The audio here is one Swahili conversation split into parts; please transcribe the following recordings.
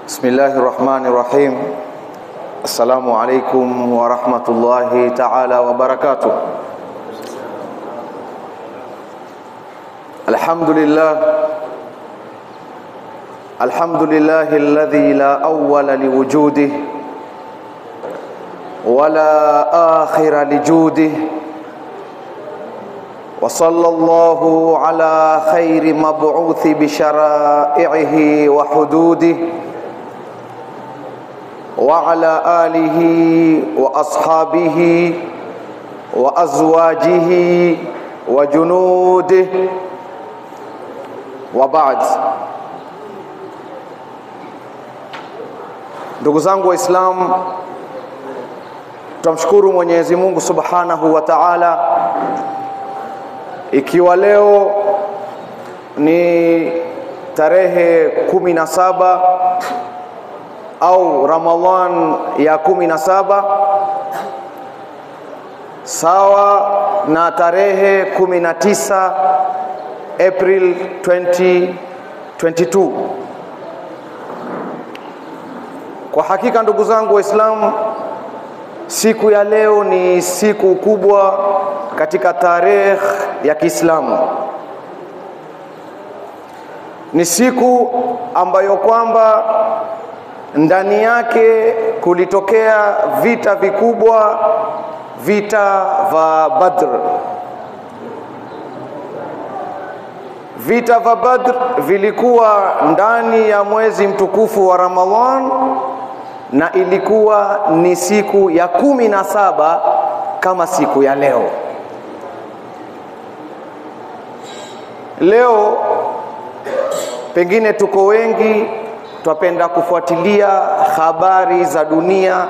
Bismillahirrahmanirrahim. Assalamu alaikum warahmatullahi ta'ala wabarakatuh. Alhamdulillahi alladhi la awwala liwujudihi wa la akhira lijudihi, wa sallallahu ala khairi mab'uthi bi syara'ihi wa hududihi wa ala alihi wa ashabihi wa azwajihi wa junudihi wa ba'd. Ndugu zangu Waislamu, tumshukuru Mwenyezi Mungu Subhanahu wa Ta'ala, ikiwa leo ni tarehe 17 au Ramadhan ya 17 sawa na tarehe 19 April 2022. Kwa hakika ndugu zangu Waislamu, siku ya leo ni siku kubwa katika tarehe ya Kiislamu. Ni siku ambayo kwamba ndani yake kulitokea vita vikubwa, vita vya Badr. Vita vya Badr vilikuwa ndani ya mwezi mtukufu wa Ramadhan, na ilikuwa ni siku ya 17 kama siku ya leo. Leo pengine tuko wengi twapenda kufuatilia habari za dunia,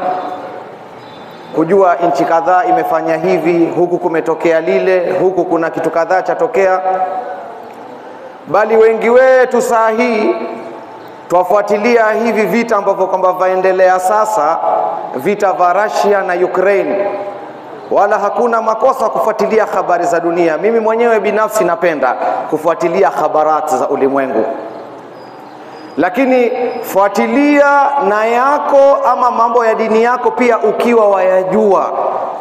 kujua nchi kadhaa imefanya hivi, huku kumetokea lile, huku kuna kitu kadhaa chatokea. Bali wengi wetu saa hii twafuatilia hivi vita ambavyo kwamba vaendelea sasa, vita vya Russia na Ukraine. Wala hakuna makosa kufuatilia habari za dunia. Mimi mwenyewe binafsi napenda kufuatilia habarati za ulimwengu, lakini fuatilia na yako ama mambo ya dini yako pia, ukiwa wayajua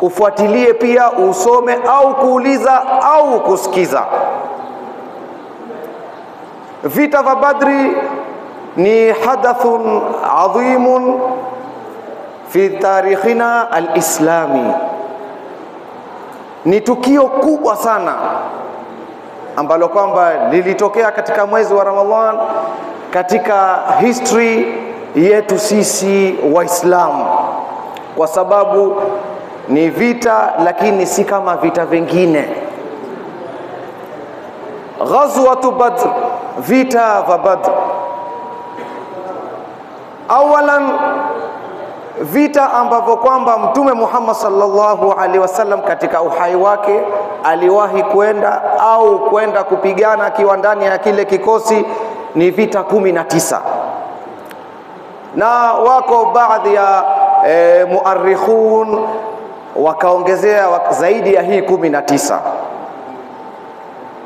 ufuatilie pia, usome au kuuliza au kusikiza. Vita vya Badri ni hadathun adhimun fi tarikhina al-islami. Ni tukio kubwa sana ambalo kwamba lilitokea katika mwezi wa Ramadhan katika history yetu sisi Waislamu, kwa sababu ni vita lakini si kama vita vingine. Ghazwatu Badr, vita vya Badr. Awalan, vita ambavyo kwamba Mtume Muhammad sallallahu alaihi wasallam katika uhai wake aliwahi kwenda kupigana akiwa ndani ya kile kikosi ni vita 19, na wako baadhi ya muarrikhun wakaongezea zaidi ya hii 19.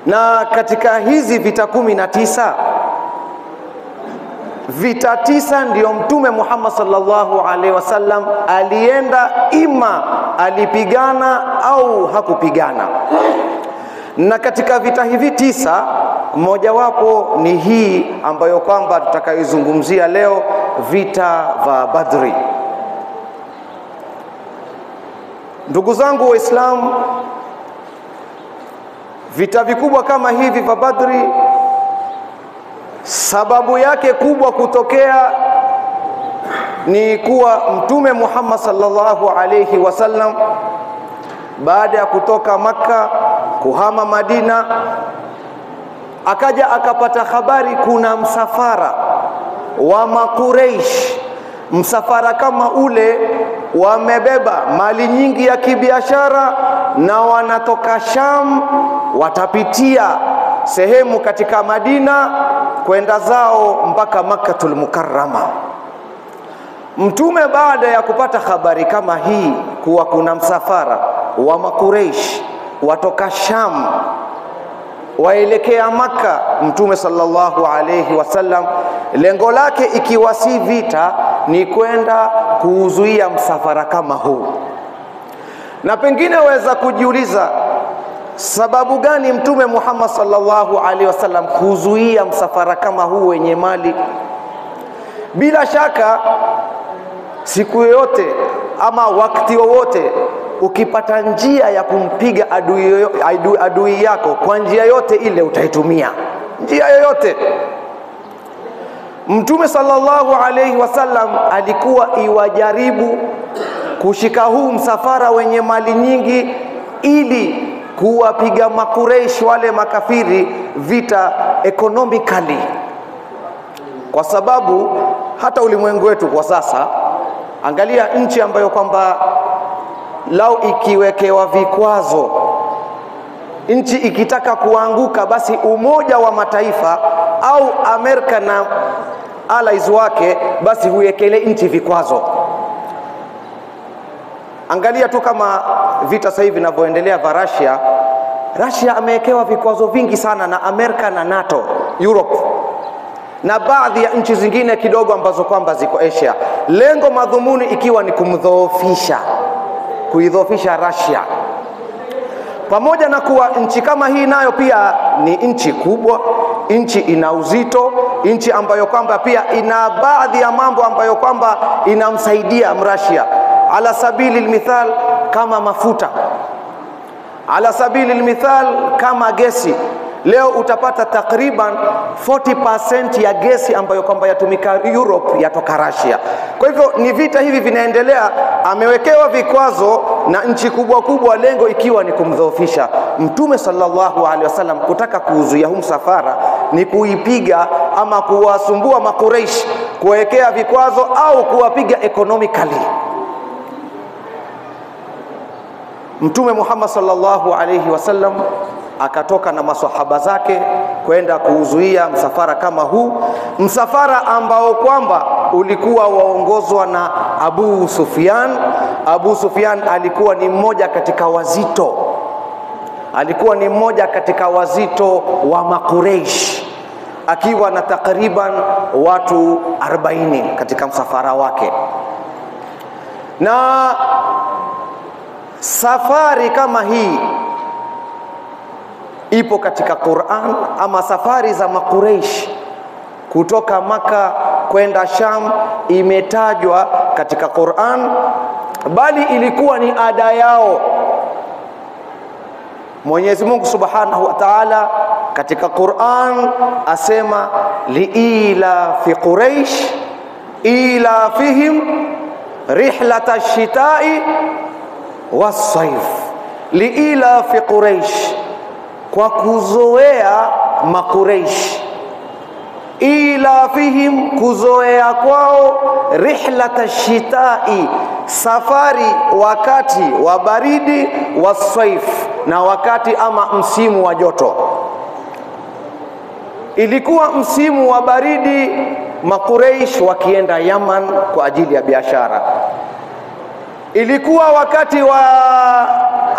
Na katika hizi vita 19, vita 9 ndio Mtume Muhammad sallallahu alaihi wasallam alienda, ima alipigana au hakupigana. Na katika vita hivi 9, mojawapo ni hii ambayo kwamba tutakayozungumzia leo, vita vya Badri. Ndugu zangu Waislamu, vita vikubwa kama hivi vya Badri, sababu yake kubwa kutokea ni kuwa Mtume Muhammad sallallahu alayhi wasallam baada ya kutoka Makka kuhama Madina, akaja akapata habari kuna msafara wa Makuraish. Msafara kama ule wamebeba mali nyingi ya kibiashara, na wanatoka Sham, watapitia sehemu katika Madina kwenda zao mpaka Makkatul Mukarrama. Mtume baada ya kupata habari kama hii kuwa kuna msafara wa Makuraish watoka Sham waelekea Makka. Mtume sallallahu alayhi wasallam lengo lake ikiwa si vita, ni kwenda kuuzuia msafara kama huu. Na pengine waweza kujiuliza, sababu gani Mtume Muhammad sallallahu alaihi wasallam kuzuia msafara kama huu wenye mali? Bila shaka siku yoyote ama wakati wowote ukipata njia ya kumpiga adui yako, kwa njia yote ile utaitumia, njia yoyote. Mtume sallallahu alaihi wasallam alikuwa iwajaribu kushika huu msafara wenye mali nyingi ili kuwapiga Makureish wale makafiri vita economically, kwa sababu hata ulimwengu wetu kwa sasa, angalia nchi ambayo kwamba lau ikiwekewa vikwazo, nchi ikitaka kuanguka, basi Umoja wa Mataifa au Amerika na allies wake basi huwekele nchi vikwazo. Angalia tu kama vita sasa hivi vinavyoendelea vya Russia amewekewa vikwazo vingi sana na Amerika na NATO, Europe na baadhi ya nchi zingine kidogo ambazo kwamba ziko Asia, lengo madhumuni ikiwa ni kuidhoofisha Russia. Pamoja na kuwa nchi kama hii nayo pia ni nchi kubwa, nchi ina uzito, nchi ambayo kwamba pia ina baadhi ya mambo ambayo kwamba inamsaidia Mrashia. Ala sabili almithal kama mafuta, ala sabili almithal kama gesi. Leo utapata takriban 40% ya gesi ambayo kwamba yatumika Europe yatoka Russia. Kwa hivyo ni vita hivi vinaendelea, amewekewa vikwazo na nchi kubwa kubwa, lengo ikiwa ni kumdhoofisha. Mtume sallallahu alaihi wasallam kutaka kuuzuia huu msafara ni kuipiga ama kuwasumbua Makureish, kuwekea vikwazo au kuwapiga economically. Mtume Muhammad sallallahu alaihi wasallam akatoka na maswahaba zake kwenda kuuzuia msafara kama huu, msafara ambao kwamba ulikuwa waongozwa na Abu Sufyan. Abu Sufyan alikuwa ni mmoja katika wazito wa Makureish, akiwa na takriban watu 40 katika msafara wake. Na safari kama hii ipo katika Qur'an, ama safari za Makureish kutoka Maka kwenda Sham imetajwa katika Qur'an, bali ilikuwa ni ada yao. Mwenyezi Mungu Subhanahu wa Ta'ala katika Qur'an asema liila fi Quraish ila fihim rihlata shitai was-sayf. Liila fi Quraish, kwa kuzoea Makureish, ila fihim, kuzoea kwao, rihlata shitai, safari wakati wa baridi, wasaif, na wakati ama msimu wa joto. Ilikuwa msimu wa baridi, Makureish wakienda Yaman kwa ajili ya biashara. Ilikuwa wakati wa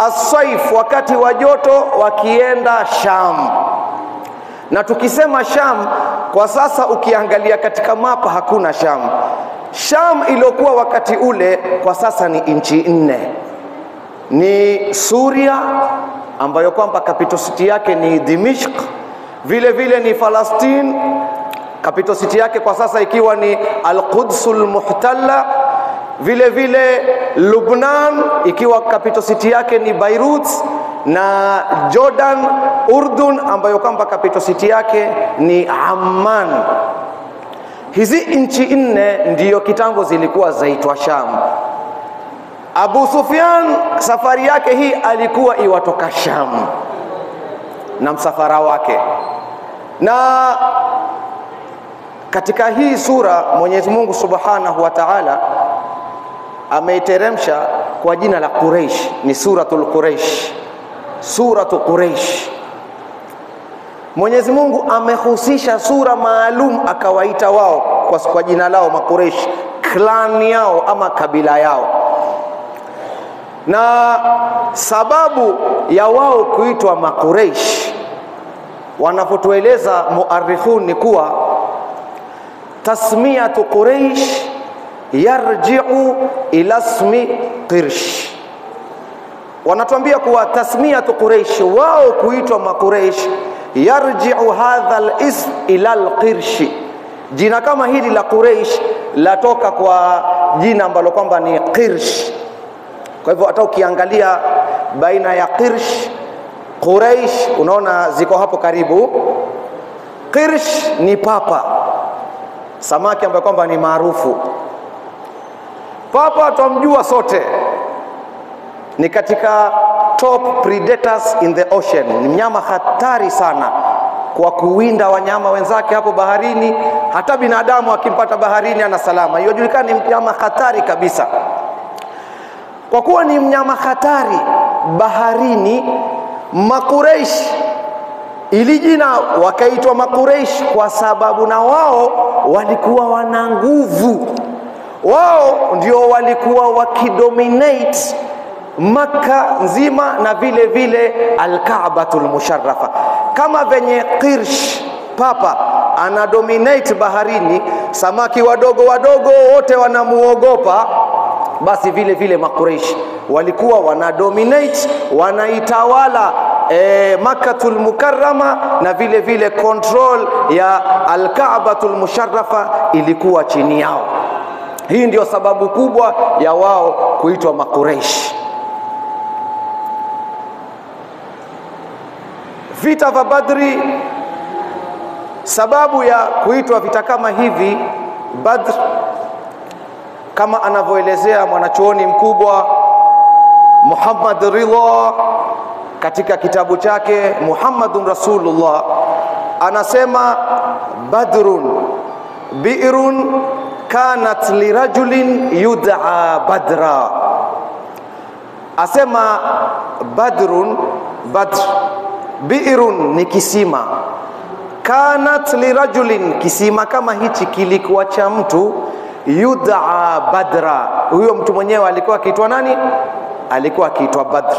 asaif, wakati wa joto, wakienda Sham. Na tukisema Sham, kwa sasa ukiangalia katika mapa hakuna Sham. Sham iliyokuwa wakati ule kwa sasa ni nchi 4. Ni Suria ambayo kwamba capital city yake ni Dimishq, vile vile ni Palestine, capital city yake kwa sasa ikiwa ni Al-Qudsul Muhtalla, vile vile Lebanon ikiwa capital city yake ni Beirut, na Jordan, Urdun ambayo kwamba capital city yake ni Amman. Hizi nchi 4 ndiyo kitambo zilikuwa zaitwa Sham. Abu Sufyan safari yake hii alikuwa iwatoka Sham na msafara wake. Na katika hii sura Mwenyezi Mungu Subhanahu wa Ta'ala ameiteremsha kwa jina la Quraish, ni suratul Quraish, suratu Quraish. Mwenyezi Mungu amehusisha sura maalum akawaita wao kwa jina lao Makureish, clan yao ama kabila yao. Na sababu ya wao kuitwa Makureish wanapotueleza muarrikhun ni kuwa tasmiyatu Quraish yarji'u ila ismi Qirsh. Wanatuambia kuwa tasmiyatu Quraish, wao kuitwa Makuraish, yarji'u hadha al-ism ila al-Qirsh. Jina kama hili la Quraish latoka kwa jina ambalo kwamba ni Qirsh. Kwa hivyo hata ukiangalia baina ya Qirsh, Quraish, unaona ziko hapo karibu. Qirsh ni papa, samaki ambaye kwamba ni maarufu. Papa tumjua sote, ni katika top predators in the ocean. Ni mnyama hatari sana kwa kuwinda wanyama wenzake hapo baharini. Hata binadamu akimpata baharini ana salama. Yojulikana ni mnyama hatari kabisa. Kwa kuwa ni mnyama hatari baharini, Makuraish, ili jina wakaitwa Makuraish kwa sababu na wao walikuwa wana nguvu. Wao ndio walikuwa wakidominate Makka nzima na vile vile Al-Ka'batul Musharrafa. Kama venye Qirsh papa ana dominate baharini, samaki wadogo wadogo wote wanamuogopa, basi vile vile Makuraish walikuwa wana dominate, wanaitawala Makkatul Mukarrama, na vile vile control ya Al-Ka'batul Musharrafa ilikuwa chini yao. Hii ndio sababu kubwa ya wao kuitwa Makuraish. Vita vya Badri, sababu ya kuitwa vita kama hivi Badr, kama anavyoelezea mwanachuoni mkubwa Muhammad Ridha katika kitabu chake Muhammadun Rasulullah, anasema Badrun bi'run kanat lirajulin yud'a Badra. Asema Badrun, Badr, bi'run ni kisima, kanat lirajulin, kisima kama hichi kilikuwa cha mtu, yud'a Badra. Huyo mtu mwenyewe alikuwa akiitwa nani? Alikuwa akiitwa Badr.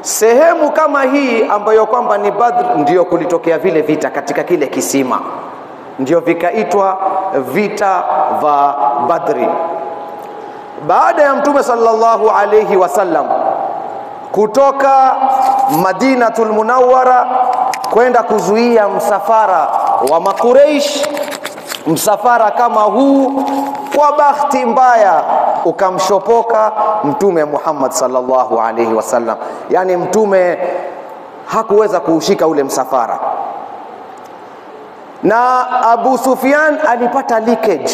Sehemu kama hii ambayo kwamba ni Badr, ndio kulitokea vile vita katika kile kisima, ndio vikaitwa vita vya Badri. Baada ya Mtume sallallahu alayhi wasallam kutoka Madinatul Munawwara kwenda kuzuia msafara wa Makuraish, msafara kama huu kwa bahati mbaya ukamshopoka Mtume Muhammad sallallahu alayhi wasallam. Yani Mtume hakuweza kuushika ule msafara, na Abu Sufyan alipata leakage.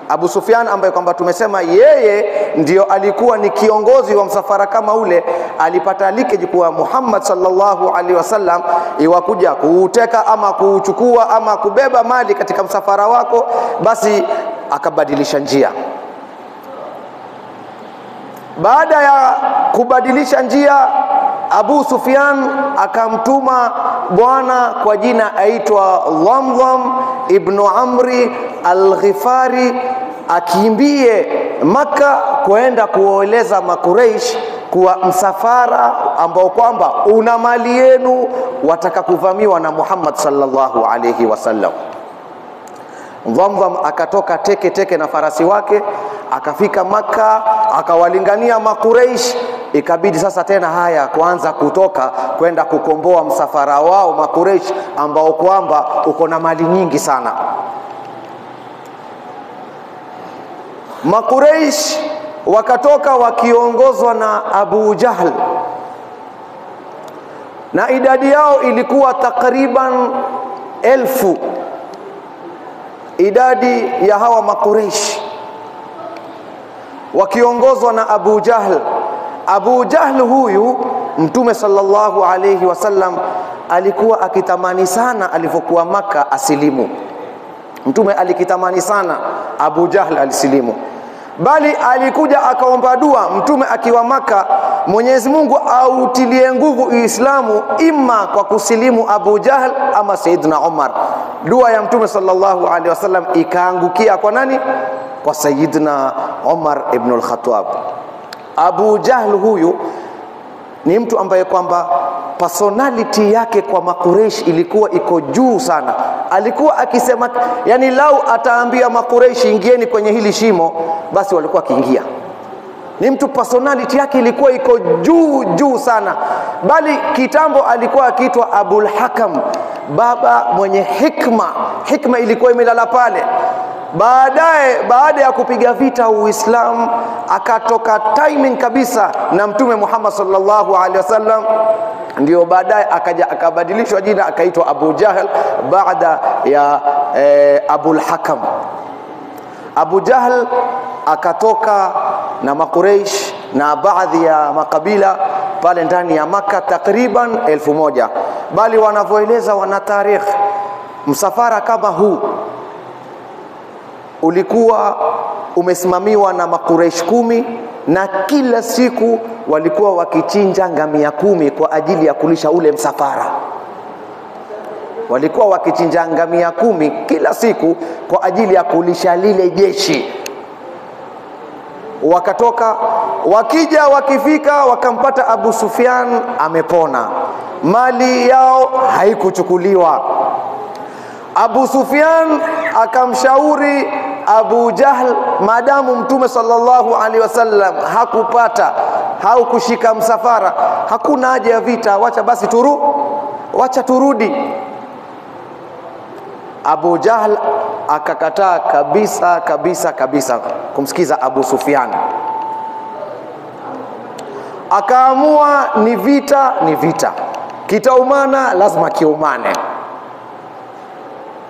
Abu Sufyan ambaye kwamba tumesema yeye ndio alikuwa ni kiongozi wa msafara kama ule, alipata leakage kuwa Muhammad sallallahu alaihi wasallam iwakuja kuuteka ama kuchukua ama kubeba mali katika msafara wako, basi akabadilisha njia. Baada ya kubadilisha njia, Abu Sufyan akamtuma bwana kwa jina aitwa Dhamdham ibn Amri al-Ghifari akimbie Makka kuenda kueleza Makuraish kuwa msafara ambao kwamba una mali yenu wataka kuvamiwa na Muhammad sallallahu alayhi wasallam. Dhamdham akatoka teke teke na farasi wake, akafika Makka, akawalingania Makuraish. Ikabidi sasa tena haya kuanza kutoka kwenda kukomboa msafara wao Makuraish ambao kwamba uko na mali nyingi sana. Makuraish wakatoka wakiongozwa na Abu Jahl, na idadi yao ilikuwa takriban 1000. Idadi ya hawa Makuraish wakiongozwa na Abu Jahl. Abu Jahl huyu Mtume sallallahu alayhi wasallam alikuwa akitamani sana alipokuwa Makka asilimu. Mtume alikitamani sana Abu Jahl alisilimu, bali alikuja akaomba dua Mtume akiwa Makka, Mwenyezi Mungu autilie nguvu Uislamu imma kwa kusilimu Abu Jahl ama Saidina Umar. Dua ya Mtume sallallahu alaihi wasallam ikaangukia kwa nani? Kwa Saidina Umar ibn al-Khattab. Abu Jahl huyu ni mtu ambaye kwamba personality yake kwa Makureish ilikuwa iko juu sana. Alikuwa akisema, yani lau ataambia Makureish ingieni kwenye hili shimo, basi walikuwa kiingia. Ni mtu personality yake ilikuwa iko juu sana. Bali kitambo alikuwa akiitwa Abul Hakam, baba mwenye hikma. Hikma ilikuwa imelala pale. Baada ya kupiga vita Uislamu, akatoka timing kabisa na Mtume Muhammad sallallahu alaihi wasallam. Ndio baadaye akabadilishwa jina akaitwa Abu Jahl baada ya Abul Hakam. Abu Jahl akatoka na Makureish na baadhi ya makabila pale ndani ya Maka takriban 1000. Bali wanavyoeleza wana tarikh, msafara kama huu ulikuwa umesimamiwa na Makureish 10, na kila siku walikuwa wakichinja ngamia 10 kwa ajili ya kulisha ule msafara. Walikuwa wakichinja ngamia 10 kila siku kwa ajili ya kulisha lile jeshi. Wakatoka, wakifika wakampata Abu Sufyan amepona, mali yao haikuchukuliwa. Abu Sufyan akamshauri Abu Jahl, madamu Mtume sallallahu alaihi wasallam haukushika msafara, hakuna haja ya vita, wacha turudi. Abu Jahl akakataa kabisa kumsikiza Abu Sufyan. Akaamua ni vita, kitaumana lazima kiumane.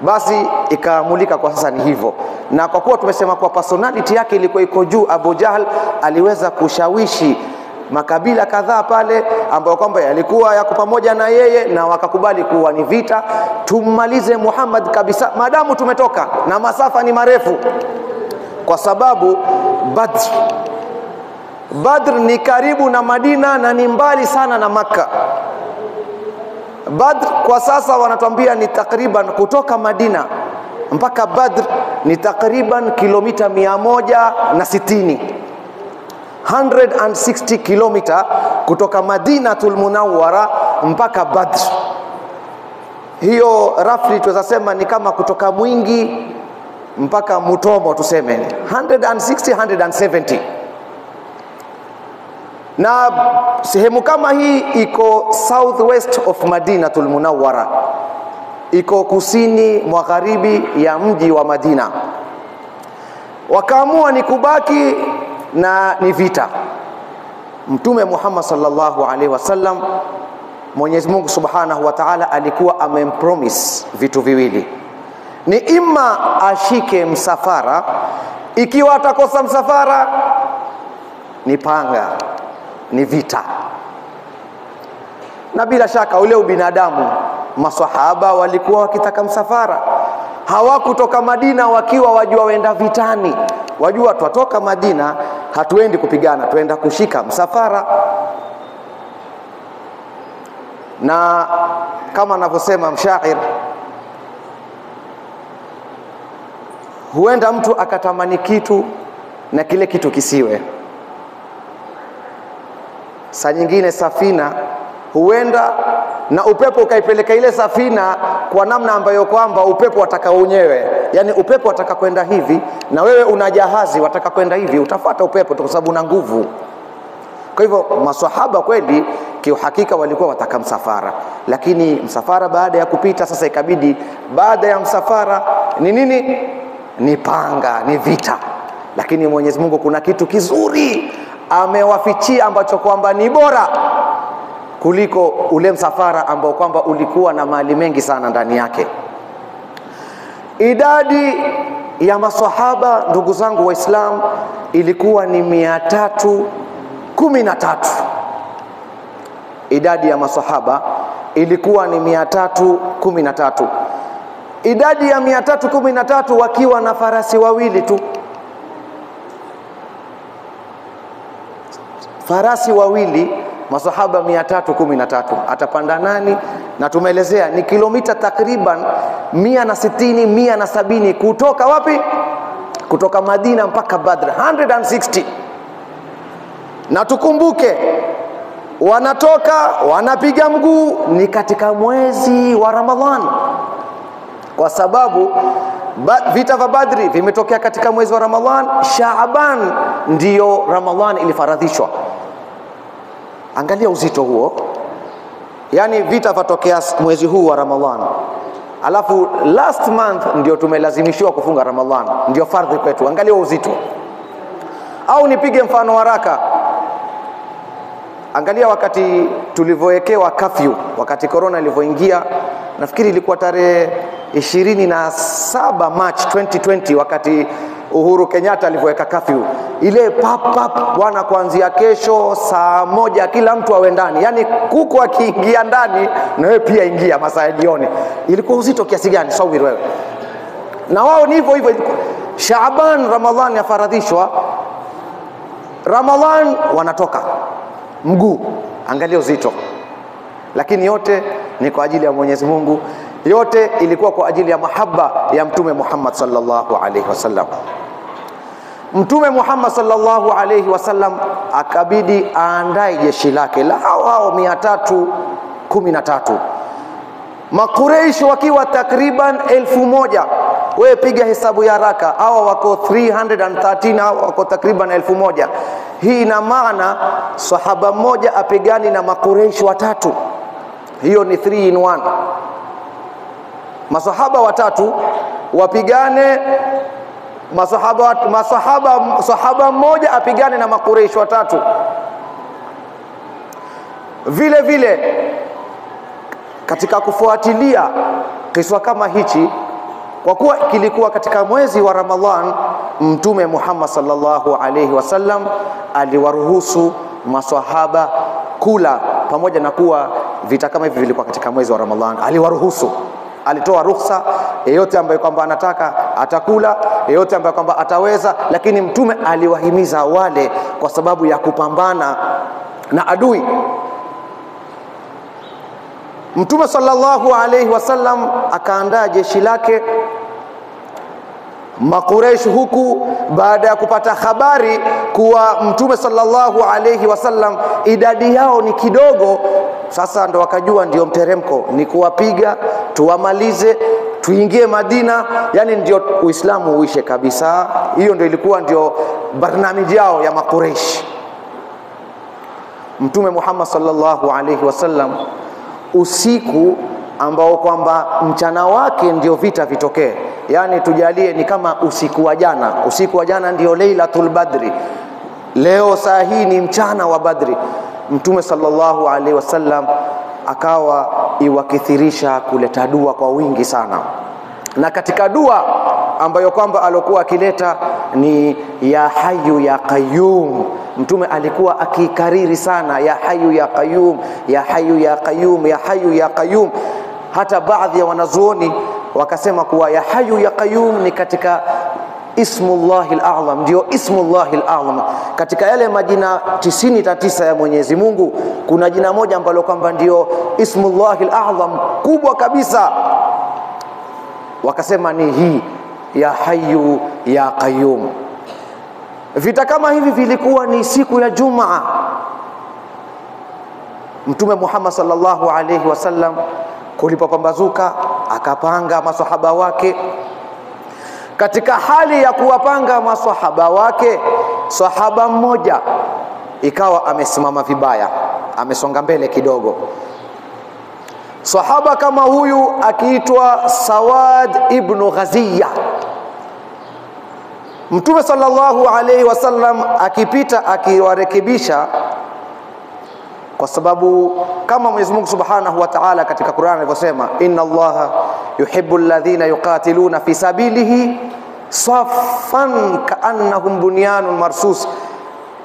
Basi ikaamulika kwa sasa ni hivyo. Na kwa kuwa tumesema kwa personality yake ilikuwa iko juu, Abu Jahl aliweza kushawishi makabila kadhaa pale ambao kwamba yalikuwa yako pamoja na yeye, na wakakubali kuwa ni vita, tummalize Muhammad kabisa madamu tumetoka na masafa ni marefu. Kwa sababu Badr ni karibu na Madina na ni mbali sana na Makka. Badr kwa sasa wanatuambia ni takriban kutoka Madina mpaka Badr ni takriban kilomita 160. 160 kilomita kutoka Madinatul Munawwara mpaka Badr. Hiyo roughly tunaweza sema ni kama kutoka Mwingi mpaka Mutomo, tuseme 160-170. Na sehemu kama hii iko southwest of Madinatul Munawwara, iko kusini magharibi ya mji wa Madina. Wakaamua ni kubaki na ni vita. Mtume Muhammad sallallahu alaihi wasallam, Mwenyezi Mungu Subhanahu wa Ta'ala alikuwa amempromise vitu viwili. Ni ima ashike msafara, ikiwa atakosa msafara ni panga, ni vita. Na bila shaka ule ubinadamu, maswahaba walikuwa wakitaka msafara. Hawakutoka Madina wakiwa wajua wenda vitani. Wajua twatoka Madina hatuendi kupigana, tuenda kushika msafara. Na kama anavyosema mshair, huenda mtu akatamani kitu na kile kitu kisiwe. Saa nyingine safina huenda na upepo ukaipeleka ile safina kwa namna ambayo kwamba upepo wataka wenyewe. Yani upepo wataka kwenda hivi na wewe una jahazi wataka kwenda hivi, utafuata upepo kwa sababu una nguvu. Kwa hivyo maswahaba kweli kiuhakika walikuwa wataka msafara, lakini msafara baada ya kupita sasa ikabidi baada ya msafara ni nini? Ni panga, ni vita. Lakini Mwenyezi Mungu kuna kitu kizuri amewafichia ambacho kwamba ni bora kuliko ule msafara ambao kwamba ulikuwa na mali mengi sana ndani yake. Idadi ya maswahaba, ndugu zangu Waislamu, ilikuwa ni 313. Idadi ya maswahaba ilikuwa ni 313. Idadi ya 313 wakiwa na farasi wawili tu. Farasi wawili, masahaba 313. Atapanda nani? Na tumeelezea ni kilomita takriban 160-170 kutoka wapi? Kutoka Madina mpaka Badr, 160. Na tukumbuke wanatoka wanapiga mguu ni katika mwezi wa Ramadhan, kwa sababu vita vya Badri vimetokea katika mwezi wa Ramadhan. Shaaban ndiyo Ramadhan ilifaradhishwa. Angalia uzito huo, yani vita vatokea mwezi huu wa Ramadhan, alafu last month ndio tumelazimishiwa kufunga Ramadhan, ndio fardhi kwetu. Angalia uzito. Au nipige mfano haraka, angalia wakati tulivyowekewa curfew, wakati corona ilivyoingia, nafikiri ilikuwa tarehe 27 March 2020, wakati Uhuru Kenyatta alivyoweka curfew ile pap bwana, kuanzia kesho saa 1 kila mtu awe ndani. Yani kuku akiingia ndani na wewe pia ingia masaa ya jioni. Ilikuwa uzito kiasi gani? Sawiri wewe. Na wao ni hivyo hivyo. Shaaban, Ramadhan yafaradhishwa, Ramadhan wanatoka mguu. Angalia uzito. Lakini yote ni kwa ajili ya Mwenyezi Mungu, yote ilikuwa kwa ajili ya mahaba ya Mtume Muhammad sallallahu alaihi wasallam. Mtume Muhammad sallallahu alaihi wasallam akabidi aandae jeshi lake la hao 313. Makureish wakiwa takriban 1000. Wewe piga hesabu ya haraka, hawa wako 313, hawa wako takriban 1000. Hii ina maana sahaba mmoja apigani na makureish watatu. Hiyo ni 3 in 1. Masahaba watatu wapigane, sahaba mmoja apigane na makureish watatu. Vile vile katika kufuatilia kiswa kama hichi, kwa kuwa kilikuwa katika mwezi wa Ramadhan, Mtume Muhammad sallallahu alaihi wasallam aliwaruhusu maswahaba kula, pamoja na kuwa vita kama hivi vilikuwa katika mwezi wa Ramadhan. Aliwaruhusu, alitoa ruhusa, yeyote ambaye kwamba anataka atakula, yeyote ambaye kwamba ataweza. Lakini Mtume aliwahimiza wale kwa sababu ya kupambana na adui. Mtume sallallahu alaihi wasallam akaandaa jeshi lake. Makureish huku baada ya kupata habari kuwa Mtume sallallahu alaihi wasallam idadi yao ni kidogo, sasa ndo wakajua ndio mteremko ni kuwapiga, tuwamalize, tuingie Madina, yani ndio Uislamu uishe kabisa. Hiyo ndio ilikuwa ndio barnamiji yao ya Makureish. Mtume Muhammad sallallahu alaihi wasallam usiku ambao kwamba mchana wake ndio vita vitokee, yani tujalie ni kama usiku wa jana. Usiku wa jana ndio Lailatul Badri, leo saa hii ni mchana wa Badri. Mtume sallallahu alaihi wasallam akawa iwakithirisha kuleta dua kwa wingi sana, na katika dua ambayo kwamba alokuwa akileta ni ya Hayyu ya Qayyum. Mtume alikuwa akikariri sana ya Hayyu ya Qayyum, ya Hayyu ya Qayyum, ya Hayyu ya Qayyum. Hata baadhi ya wanazuoni wakasema kuwa ya Hayyu ya Qayyum ni katika Ismullahil A'zam, ndio Ismullahil A'zam. Katika yale majina 99 ya Mwenyezi Mungu kuna jina moja ambalo kwamba ndio Ismullahil A'zam, kubwa kabisa. Wakasema ni hii ya Hayyu ya Qayyum. Vita kama hivi vilikuwa ni siku ya Jumaa. Mtume Muhammad sallallahu alaihi wasallam kulipopambazuka akapanga maswahaba wake. Katika hali ya kuwapanga maswahaba wake, sahaba mmoja ikawa amesimama vibaya, amesonga mbele kidogo. Sahaba kama huyu akiitwa Sawad ibn Ghaziya. Mtume sallallahu alaihi wasallam akipita akiwarekebisha, kwa sababu kama Mwenyezi Mungu Subhanahu wa Ta'ala katika Qur'an alivyosema, inna Allaha yuhibbu alladhina yuqatiluna fi sabilihi saffan ka'annahum bunyanun marsus,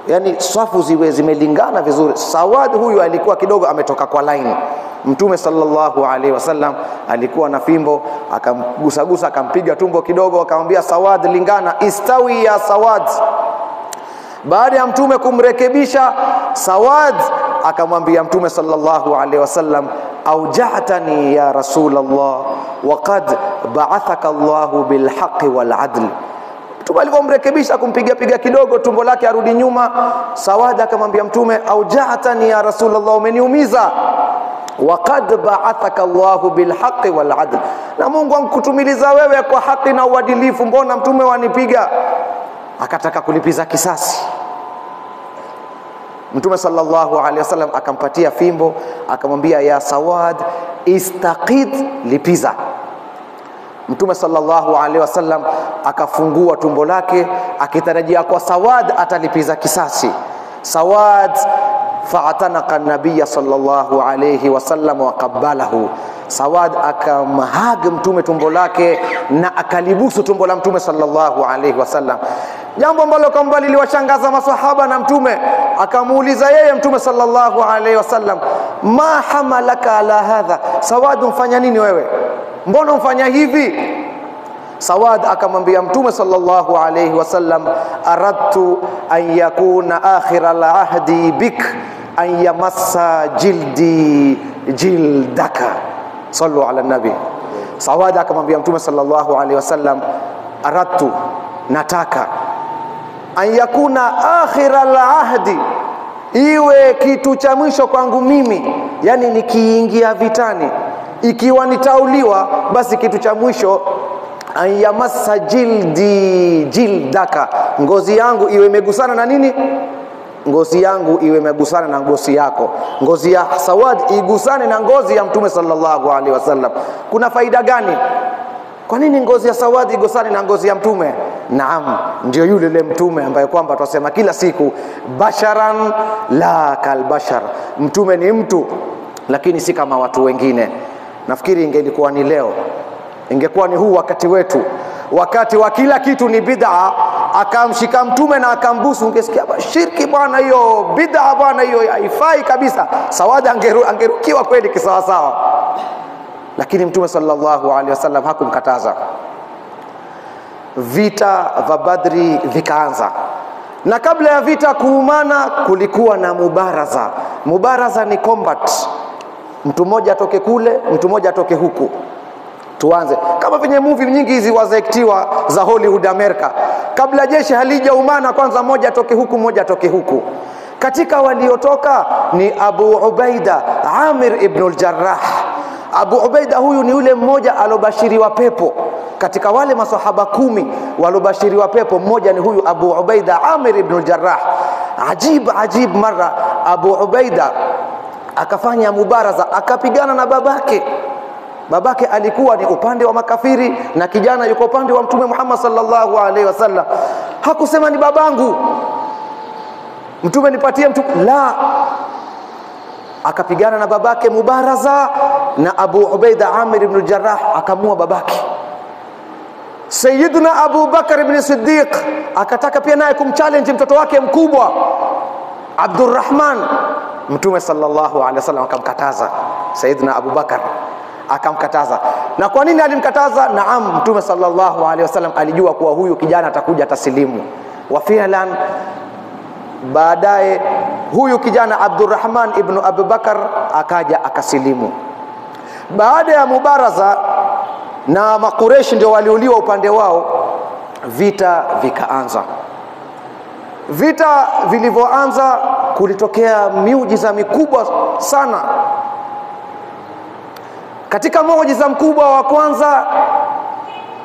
yani safu ziwe zimelingana vizuri. Sawad huyu alikuwa kidogo ametoka kwa line. Mtume sallallahu alaihi wasallam alikuwa na fimbo, akamgusagusa, akampiga tumbo kidogo, akamwambia Sawad, lingana, istawi ya Sawad. Baada ya Mtume kumrekebisha Sawad, akamwambia Mtume sallallahu alaihi wasallam, auja'tani ya Rasulullah wa qad ba'athaka Allahu bil haqqi wal adl. Mtume alipomrekebisha kumpiga kidogo tumbo lake arudi nyuma, Sawad akamwambia Mtume, auja'tani ya Rasulullah, umeniumiza. Waqad ba'athaka Allahu bilhaqqi wal adl, na Mungu amkutumiliza wewe kwa haki na uadilifu, mbona Mtume wanipiga? Akataka kulipiza kisasi. Mtume sallallahu alaihi wasallam akampatia fimbo, akamwambia ya Sawad, istaqid, lipiza. Mtume sallallahu alaihi wasallam akafungua tumbo lake akitarajia kwa Sawad atalipiza kisasi. Sawad fa'atanaqa an-nabiy sallallahu alaihi wasallam wa qabbalahu. Sawad akamhaga Mtume tumbo lake na akalibusu tumbo la Mtume sallallahu alaihi wasallam, jambo ambalo kwamba liliwashangaza maswahaba. Na Mtume akamuuliza yeye Mtume sallallahu alaihi wasallam, ma hamalaka ala hadha, Sawad umfanya nini wewe, mbona umfanya hivi? Sawad akamwambia Mtume sallallahu alaihi wasallam, aradtu an yakuna akhira al-ahdi bik an yamassa jildi jildaka, sallu ala nabi. Sawad akamwambia Mtume sallallahu alaihi wasallam, aradtu, nataka, an yakuna akhira al-ahdi, iwe kitu cha mwisho kwangu mimi, yani nikiingia vitani, ikiwa nitauliwa, basi kitu cha mwisho, an yamassa jildi jildaka, ngozi yangu iwe imegusana na nini? Ngozi yangu iwe imegusana na ngozi yako, ngozi ya Sawad igusane na ngozi ya Mtume sallallahu alaihi wasallam. Kuna faida gani? Kwa nini ngozi ya Sawad igusane na ngozi ya Mtume? Naam, ndio yule Mtume ambaye kwamba tunasema kila siku, basharan la kalbashar, Mtume ni mtu lakini si kama watu wengine. Nafikiri ingelikuwa ni leo, ingekuwa ni huu wakati wetu, wakati wa kila kitu ni bid'a, akamshika Mtume na akambusu, ungesikia shirki bwana, hiyo bid'a bwana, hiyo haifai kabisa. Sawad angerukiwa kweli kisawa sawa, lakini Mtume sallallahu alaihi wasallam hakumkataza. Vita vya Badri vikaanza, na kabla ya vita kuumana kulikuwa na mubaraza. Mubaraza ni combat, mtu mmoja atoke kule, mtu mmoja atoke huku, tuanze kama venye movie nyingi hizi wazektiwa za Hollywood America. Kabla jeshi halijaumana, kwanza mmoja atoke huku, mmoja atoke huku. Katika waliotoka ni Abu Ubaida Amir ibn al-Jarrah. Abu Ubaida huyu ni yule mmoja alobashiriwa pepo katika wale masahaba 10 walobashiriwa pepo, mmoja ni huyu Abu Ubaida Amir ibn al-Jarrah. Ajib mara Abu Ubaida akafanya mubaraza, akapigana na babake. Babake alikuwa ni upande wa makafiri na kijana yuko upande wa Mtume Muhammad sallallahu alaihi wasallam. Hakusema ni babangu, Mtume nipatie mtu, la, akapigana na babake mubaraza, na Abu Ubaida Amir ibn al-Jarrah akamua babake. Sayyiduna Abu Bakar ibn Siddiq akataka pia naye kumchallenge mtoto wake mkubwa Abdurrahman. Mtume sallallahu alaihi wasallam akamkataza. Sayyiduna Abu Bakar akamkataza. Na kwa nini alimkataza? Naam, Mtume sallallahu alaihi wasallam alijua kuwa huyu kijana atakuja atasilimu. Wa fi'lan baadaye huyu kijana Abdurrahman ibn Abu Bakar akaja akasilimu. Baada ya mubaraza na Makureshi ndio waliuliwa upande wao, vita vikaanza. Vita vilivyoanza kulitokea miujiza mikubwa sana. Katika muujiza mkubwa wa kwanza,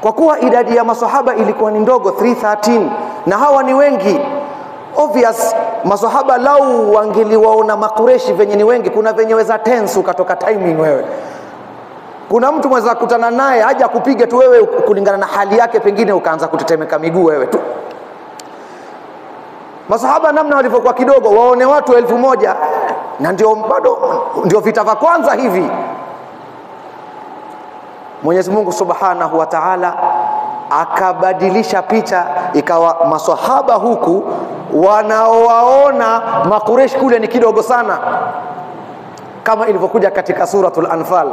kwa kuwa idadi ya maswahaba ilikuwa ni ndogo 313 na hawa ni wengi, obvious maswahaba lau wangeliwaona Makureshi venye ni wengi, kuna venye weza tense ukatoka timing wewe. Kuna mtu mweza kutana naye haja kupiga tu wewe kulingana na hali yake, pengine ukaanza kutetemeka miguu wewe tu. Masahaba namna walivyokuwa kidogo, waone watu 1000 na ndio bado ndio vita vya kwanza hivi. Mwenyezi Mungu Subhanahu wa Ta'ala akabadilisha picha, ikawa maswahaba huku wanaowaona Makureshi kule ni kidogo sana, kama ilivyokuja katika suratul Anfal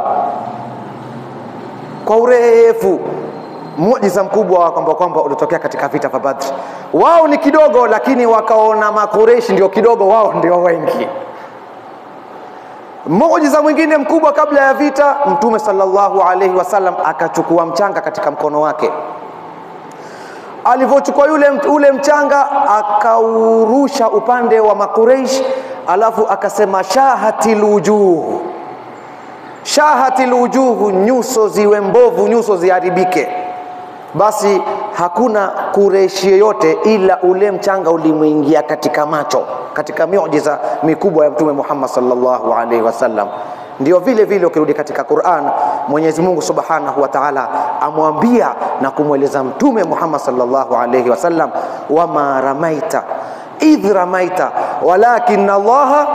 kwa urefu. Muujiza mkubwa kwamba ulitokea katika vita vya Badr. Wao ni kidogo, lakini wakaona Makureshi ndio kidogo, wao ndio wengi. Muujiza mwingine mkubwa kabla ya vita, Mtume sallallahu alaihi wasallam akachukua mchanga katika mkono wake. Alivyochukua ule mchanga akaurusha upande wa Makuraish, alafu akasema shahatil wujuh, shahatil wujuh, nyuso ziwe mbovu, nyuso ziharibike. Basi hakuna Kureishi yote ila ule mchanga ulimuingia katika macho, katika miujiza mikubwa ya Mtume Muhammad sallallahu alaihi wasallam. Ndio vile vile ukirudi katika Qur'an, Mwenyezi Mungu Subhanahu wa Ta'ala amwambia na kumweleza Mtume Muhammad sallallahu alaihi wasallam, wama ramaita idh ramaita walakin Allah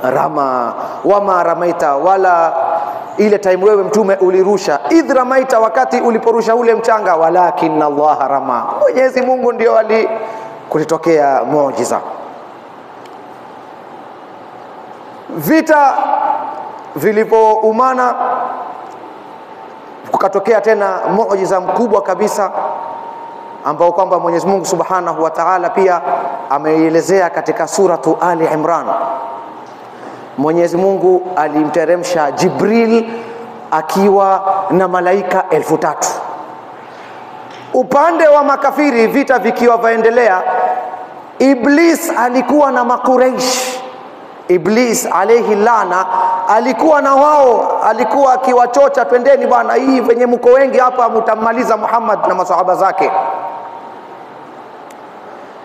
rama. Wama ramaita, wala ile time wewe Mtume ulirusha, idh ramaita, wakati uliporusha ule mchanga, walakin Allah rama, Mwenyezi Mungu ndio kulitokea muujiza. Vita vilipoumana kukatokea tena muujiza mkubwa kabisa ambao kwamba Mwenyezi Mungu Subhanahu wa Ta'ala pia ameelezea katika suratu Ali Imran. Mwenyezi Mungu alimteremsha Jibril akiwa na malaika 3,000. Upande wa makafiri vita vikiwa vaendelea, Iblis alikuwa na Makuraish. Iblis alayhi laana alikuwa na wao, alikuwa akiwachocha, twendeni bwana, hii venye mko wengi hapa mtamaliza Muhammad na maswahaba zake.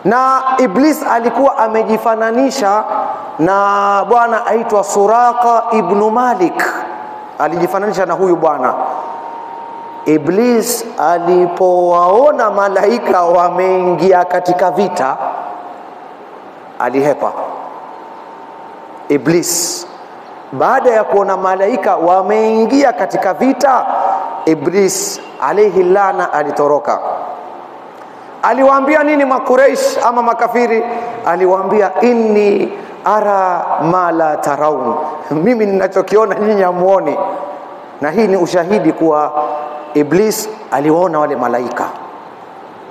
Na Iblis alikuwa amejifananisha na bwana aitwa Suraqa ibn Malik, alijifananisha na huyu bwana. Iblis alipowaona malaika wameingia katika vita, alihepa. Iblis baada ya kuona malaika wameingia katika vita, Iblis alayhi laana alitoroka. Aliwaambia nini Makuraish ama makafiri? Aliwaambia, inni ara ma la taraun, mimi ninachokiona nyinyi hamuoni. Na hii ni ushahidi kuwa Iblis aliwaona wale malaika.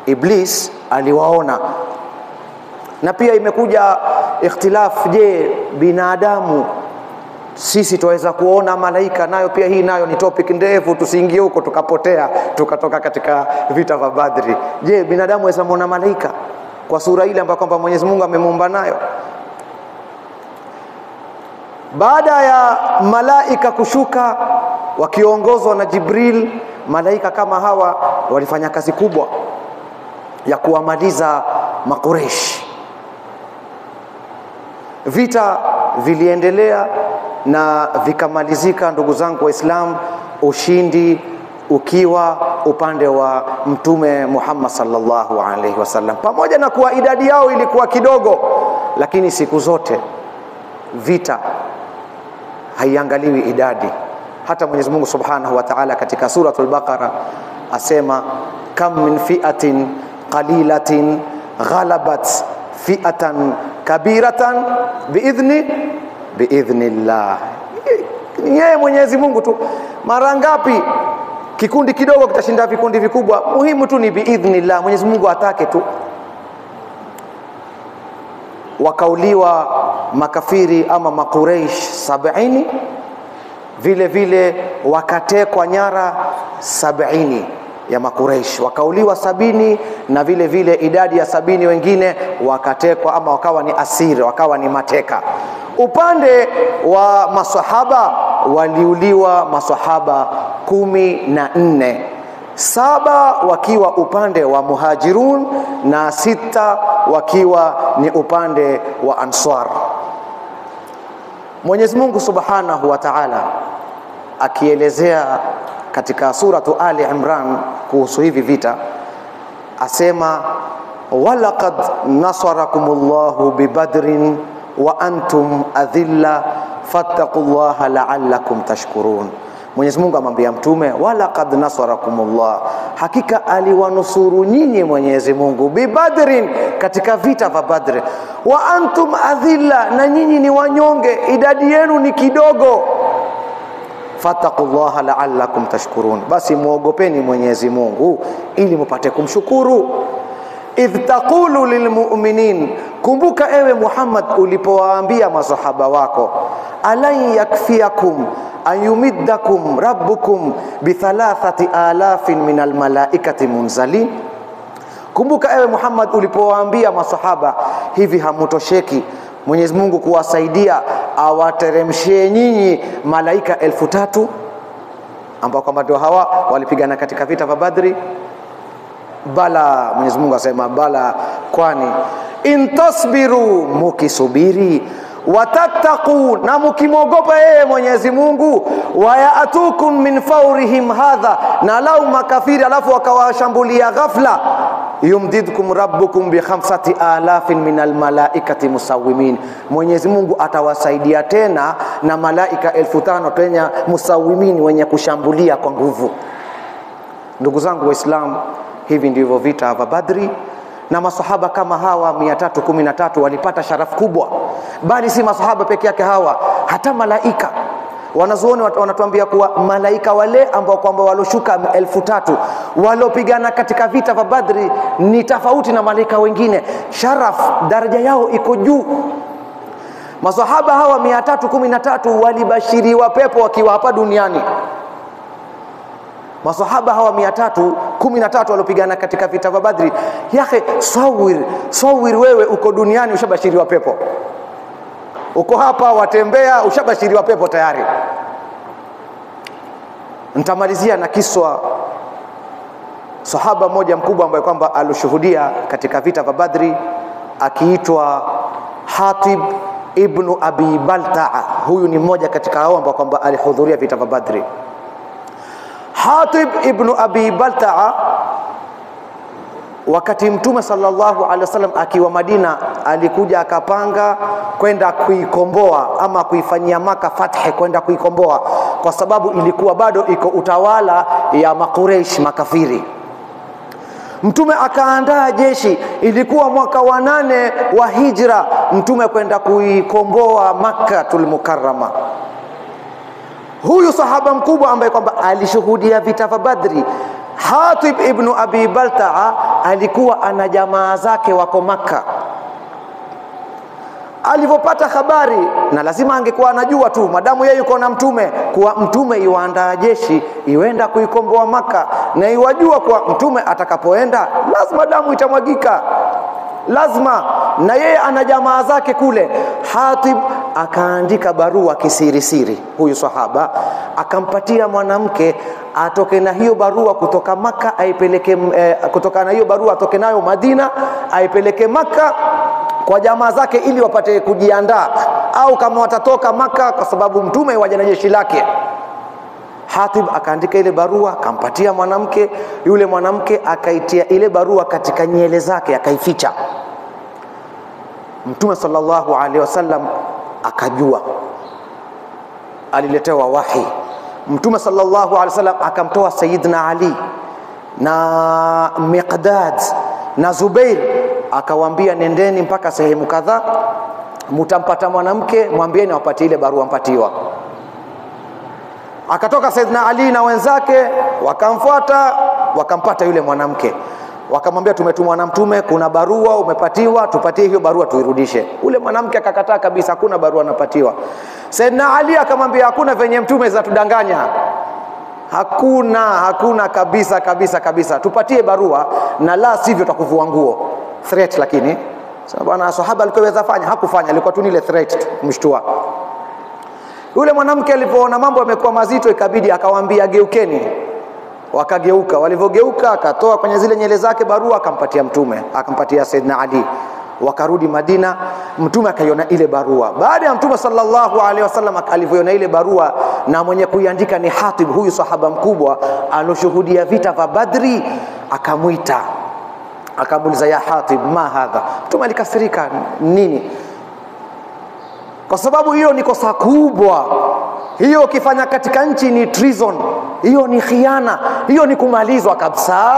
Iblis aliwaona. Na pia imekuja ikhtilaf, je, binadamu sisi tuweza kuona malaika? Nayo pia hii nayo ni topic ndefu, tusiingie huko tukapotea tukatoka katika vita vya Badri. Je, binadamu aweza kuona malaika kwa sura ile ambayo kwamba Mwenyezi Mungu amemuumba nayo? Baada ya malaika kushuka wakiongozwa na Jibril, malaika kama hawa walifanya kazi kubwa ya kuwamaliza Makuraish. Vita viliendelea na vikamalizika, ndugu zangu Waislamu, ushindi ukiwa upande wa Mtume Muhammad sallallahu alaihi wasallam. Pamoja na kuwa idadi yao ilikuwa kidogo, lakini siku zote vita haiangaliwi idadi. Hata Mwenyezi Mungu Subhanahu wa Ta'ala katika suratul Baqara asema, kam min fi'atin qalilatin ghalabat fi'atan kabiratan biidhnillah. Yeye Mwenyezi Mungu tu. Mara ngapi kikundi kidogo kitashinda vikundi vikubwa? Muhimu tu ni biidhnillah, Mwenyezi Mungu atake tu. Wakauliwa makafiri ama Makuraish 70, vile vile wakatekwa nyara 70 ya Makuraish, wakauliwa 70, na vile vile idadi ya 70 wengine wakatekwa ama wakawa ni asiri, wakawa ni mateka. Upande wa maswahaba waliuliwa maswahaba 14, 7 wakiwa upande wa Muhajirun na 6 wakiwa ni upande wa Ansar. Mwenyezi Mungu Subhanahu wa Ta'ala akielezea katika suratu Ali Imran kuhusu hivi vita asema, walaqad nasarakumullahu bibadrin wa antum adhilla fattaqullaha la'allakum tashkurun. Mwenyezi Mungu amwambia Mtume, walaqad nasarakumullah, hakika aliwanusuru nyinyi Mwenyezi Mungu, bibadrin, katika vita vya Badri, wa antum adhilla, na nyinyi ni wanyonge, idadi yenu ni kidogo. Fattaqullaha la'allakum tashkurun, basi muogopeni Mwenyezi Mungu ili mpate kumshukuru. Idh taqulu lilmu'minin, kumbuka ewe Muhammad ulipowaambia masahaba wako, alan yakfiyakum ayumiddakum rabbukum bi 3,000 minal malaikati munzalin, Kumbuka ewe Muhammad, ulipowaambia masahaba hivi hamutosheki Mwenyezi Mungu kuwasaidia awateremshie nyinyi malaika 3000 ambao kwamba ndio hawa walipigana katika vita vya Badri? Bala, Mwenyezi Mungu asema bala, kwani intasbiru, mukisubiri, watattaqu, na mukimogopa yeye Mwenyezi Mungu, wayatukum min fawrihim hadha, na lau makafiri alafu wakawashambulia ghafla, yumdidkum rabbukum bi 5000 minal malaikati musawimin, Mwenyezi Mungu atawasaidia tena na malaika 5000 tena musawimin, wenye kushambulia kwa nguvu. Ndugu zangu Waislamu, hivi ndivyo vita vya Badri, na masahaba kama hawa 313 walipata sharafu kubwa. Bali si masahaba peke yake hawa, hata malaika. Wanazuoni wanatuambia kuwa malaika wale ambao kwamba waloshuka 3000 walopigana katika vita vya Badri ni tofauti na malaika wengine. Sharaf, daraja yao iko juu. Masahaba hawa 313 walibashiriwa pepo wakiwa hapa duniani. Masahaba hawa 313 walopigana katika vita vya Badri. Yake sawir wewe uko duniani ushabashiriwa pepo. Uko hapa watembea ushabashiriwa pepo tayari. Nitamalizia na kiswa sahaba mmoja mkubwa ambaye kwamba alishuhudia katika vita vya Badri, akiitwa Hatib ibn Abi Balta'a. Huyu ni mmoja katika hao ambao kwamba alihudhuria vita vya Badri. Hatib ibn Abi Balta'a, wakati Mtume sallallahu alaihi wasallam akiwa Madina, alikuja akapanga kwenda kuikomboa ama kuifanyia Maka fathi, kwenda kuikomboa, kwa sababu ilikuwa bado iko utawala ya Makureish, makafiri. Mtume akaandaa jeshi, ilikuwa mwaka wa 8 wa Hijra, Mtume kwenda kuikomboa Makkatul Mukarrama. Huyu sahaba mkubwa ambaye kwamba alishuhudia vita vya Badri, Hatib ibn Abi Balta'a, alikuwa ana jamaa zake wako Makka. Alipopata habari, na lazima angekuwa anajua tu madamu yeye yuko na Mtume, kuwa Mtume yuandaa jeshi iwenda kuikomboa Makka, na iwajua kuwa Mtume atakapoenda lazima damu itamwagika, lazima, na yeye ana jamaa zake kule. Hatib akaandika barua kisirisiri, huyu sahaba akampatia mwanamke atoke na hiyo barua kutoka Makka aipeleke, kutoka na hiyo barua atoke nayo Madina aipeleke Makka kwa jamaa zake ili wapate kujiandaa, au kama watatoka Makka, kwa sababu Mtume waje na jeshi lake. Hatib akaandika ile barua akampatia mwanamke. Yule mwanamke akaitia ile barua katika nyele zake akaificha. Mtume sallallahu alaihi wasallam akajua, aliletewa wahi. Mtume sallallahu alaihi wasallam akamtoa Sayyidina Ali na Miqdad na Zubair, akawaambia nendeni mpaka sehemu kadhaa, mtampata mwanamke, mwambieni wapate ile barua mpatiwa. Akatoka Sayyidina Ali na wenzake, wakamfuata, wakampata yule mwanamke. Wakamwambia tumetumwa na Mtume, kuna barua umepatiwa, tupatie hiyo barua tuirudishe. Ule mwanamke akakataa kabisa, hakuna barua napatiwa. Sayyidina Ali akamwambia hakuna venye Mtume za tudanganya. Hakuna kabisa. Tupatie barua, na la sivyo tutakuvua nguo. Threat, lakini bwana sahaba alikuweza fanya, hakufanya, alikuwa tu ile threat kumshtua. Yule mwanamke alipoona mambo yamekuwa mazito, ikabidi akawaambia geukeni. Wakageuka. Walivogeuka akatoa kwenye zile nyele zake barua akampatia Mtume, akampatia Sayyidina Ali. Wakarudi Madina, Mtume akaiona ile barua. Baada ya Mtume sallallahu alaihi wasallam alivyoiona ile barua, na mwenye kuiandika ni Hatib, huyu sahaba mkubwa aloshuhudia vita vya Badri, akamuita, akamuuliza ya Hatib ma hadha. Mtume alikasirika, nini? Kwa sababu hiyo ni kosa kubwa. Hiyo ukifanya katika nchi ni treason, hiyo ni khiana, hiyo ni kumalizwa kabisa.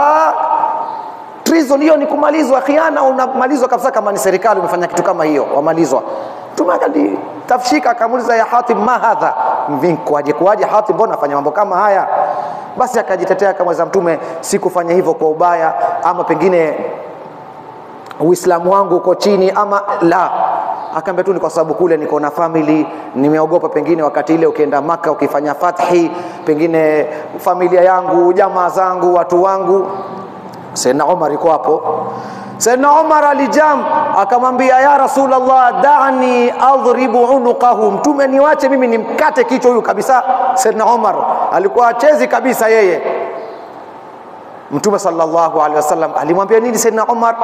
Treason hiyo ni kumalizwa, khiana unamalizwa kabisa. Kama ni serikali umefanya kitu kama hiyo, wamalizwa. Mtume tafshika akamuuliza ya Hatib ma hadha, kwaje Hatib, mbona afanya mambo kama haya? Basi akajitetea kama za Mtume, sikufanya hivyo kwa ubaya, ama pengine Uislamu wangu uko chini, ama la. Akaambia tu ni kwa sababu kule niko na family, nimeogopa pengine wakati ile ukienda Maka ukifanya fathi, pengine familia yangu, jamaa zangu, watu wangu. Sayyidina Umar yuko hapo. Sayyidina Umar alijam akamwambia, ya Rasulullah, da'ni adhribu unuqahu, mtume niwache mimi nimkate kichwa huyu kabisa. Sayyidina Umar alikuwa achezi kabisa yeye. Mtume sallallahu alaihi wasallam alimwambia nini Sayyidina Umar?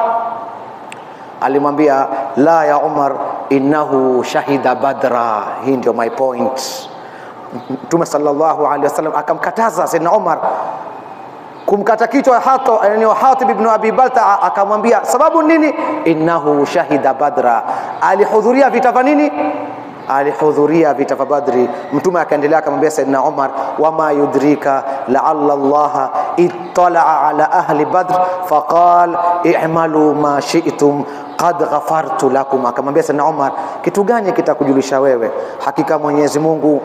Alimwambia, la ya Umar, innahu shahida Badra. Hii ndio my point. Mtume sallallahu alaihi wasallam akamkataza Sayyidina Umar kumkata kichwa Hatib ibn Abi Balta'a, akamwambia sababu nini? Innahu shahida Badra, alihudhuria vita vya nini? Alihudhuria vita vya Badri. Mtume akaendelea akamwambia Sayyidina Umar, wama yudrika la'alla Allah ittala'a ala ahli Badr faqal i'malu ma shi'tum qad ghafartu lakum. Akamwambia Sayyidina Umar, kitu gani kitakujulisha wewe, hakika Mwenyezi Mungu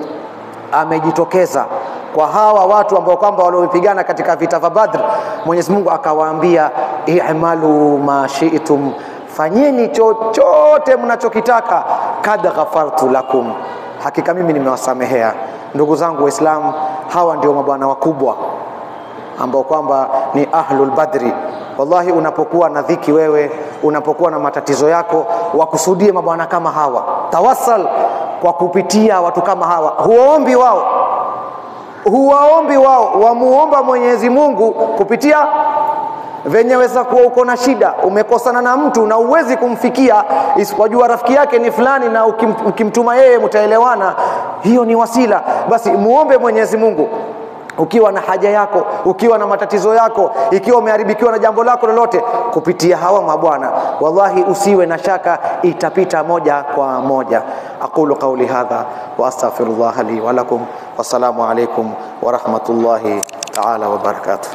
amejitokeza kwa hawa watu ambao kwamba waliopigana katika vita vya Badr. Mwenyezi Mungu akawaambia, i'malu ma shi'tum, fanyeni chochote mnachokitaka, kad ghafartu lakum, hakika mimi nimewasamehea. Ndugu zangu Waislamu, hawa ndio mabwana wakubwa ambao kwamba ni ahlul Badri. Wallahi, unapokuwa na dhiki wewe, unapokuwa na matatizo yako, wakusudie mabwana kama hawa, tawassal kwa kupitia watu kama hawa. Huwaombi wao, wamuomba Mwenyezi Mungu kupitia venye weza kuwa uko na shida, umekosana na mtu na uwezi kumfikia isipojua rafiki yake ni fulani, na ukimtuma yeye mtaelewana, hiyo ni wasila. Basi muombe Mwenyezi Mungu ukiwa na haja yako, ukiwa na matatizo yako, ikiwa umeharibikiwa na jambo lako lolote, kupitia hawa mabwana. Wallahi usiwe na shaka, itapita moja kwa moja. Aqulu qawli hadha wa astaghfirullah li wa lakum. Wassalamu alaykum wa rahmatullahi ta'ala wa barakatuh.